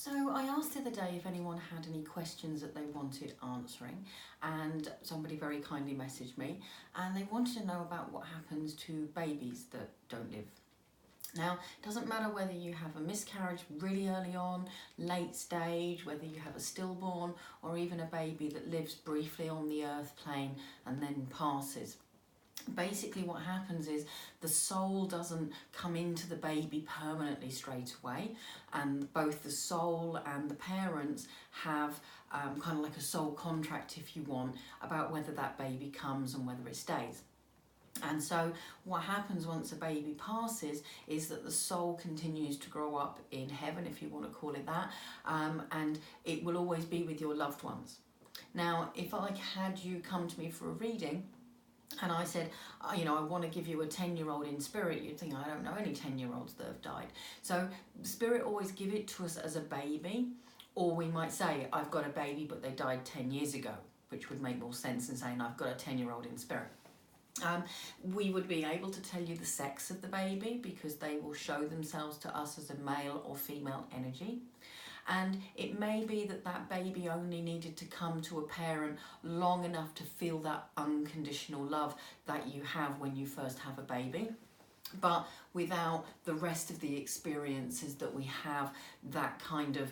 So I asked the other day if anyone had any questions that they wanted answering, and somebody very kindly messaged me and they wanted to know about what happens to babies that don't live. Now, it doesn't matter whether you have a miscarriage really early on, late stage, whether you have a stillborn, or even a baby that lives briefly on the earth plane and then passes. Basically what happens is the soul doesn't come into the baby permanently straight away, and both the soul and the parents have kind of like a soul contract, if you want, about whether that baby comes and whether it stays. And so what happens once a baby passes is that the soul continues to grow up in heaven, if you want to call it that, and it will always be with your loved ones. Now, if I had you come to me for a reading and I said, I want to give you a 10-year-old in spirit, you'd think, I don't know any 10-year-olds that have died. So spirit always give it to us as a baby, or we might say, I've got a baby but they died 10 years ago, which would make more sense than saying I've got a 10-year-old in spirit. We would be able to tell you the sex of the baby because they will show themselves to us as a male or female energy. And it may be that that baby only needed to come to a parent long enough to feel that unconditional love that you have when you first have a baby, but without the rest of the experiences that we have that kind of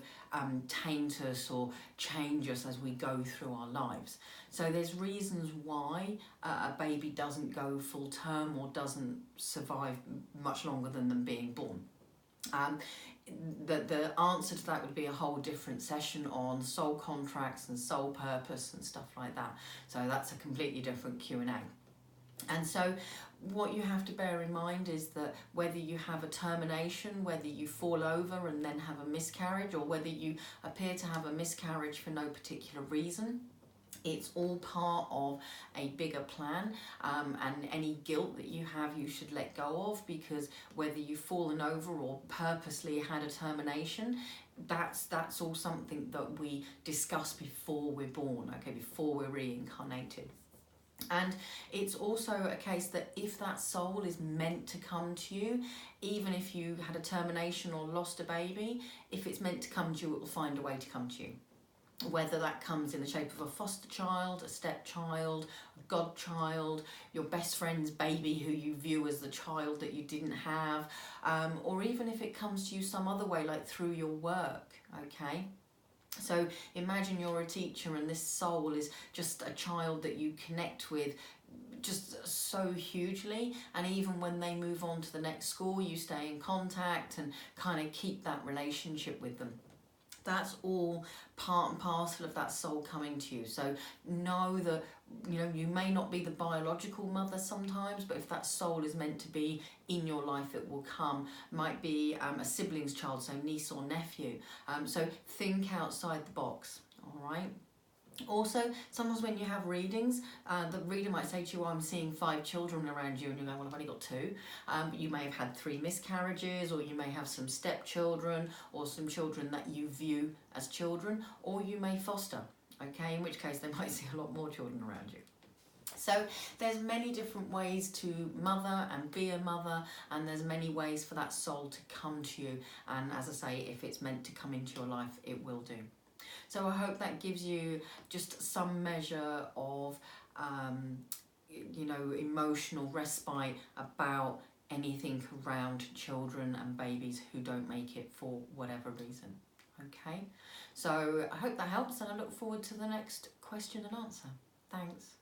taint us or change us as we go through our lives. So there's reasons why a baby doesn't go full term or doesn't survive much longer than them being born. The answer to that would be a whole different session on soul contracts and soul purpose and stuff like that. So that's a completely different Q&A. And so what you have to bear in mind is that whether you have a termination, whether you fall over and then have a miscarriage, or whether you appear to have a miscarriage for no particular reason, it's all part of a bigger plan, and any guilt that you have you should let go of, because whether you've fallen over or purposely had a termination, that's all something that we discuss before we're born, okay, before we're reincarnated. And it's also a case that if that soul is meant to come to you, even if you had a termination or lost a baby, if it's meant to come to you, it will find a way to come to you. Whether that comes in the shape of a foster child, a stepchild, a godchild, your best friend's baby who you view as the child that you didn't have, or even if it comes to you some other way, like through your work, okay? So imagine you're a teacher and this soul is just a child that you connect with just so hugely, and even when they move on to the next school, you stay in contact and kind of keep that relationship with them. That's all part and parcel of that soul coming to you. So know that, you may not be the biological mother sometimes, but if that soul is meant to be in your life, it will come. Might be a sibling's child, so niece or nephew. So think outside the box, all right? Also, sometimes when you have readings, the reader might say to you, I'm seeing 5 children around you, and you go, well, I've only got 2. You may have had 3 miscarriages, or you may have some stepchildren, or some children that you view as children, or you may foster, okay, in which case they might see a lot more children around you. So there's many different ways to mother and be a mother, and there's many ways for that soul to come to you, and as I say, if it's meant to come into your life, it will do. So I hope that gives you just some measure of, emotional respite about anything around children and babies who don't make it for whatever reason. Okay, so I hope that helps, and I look forward to the next question and answer. Thanks.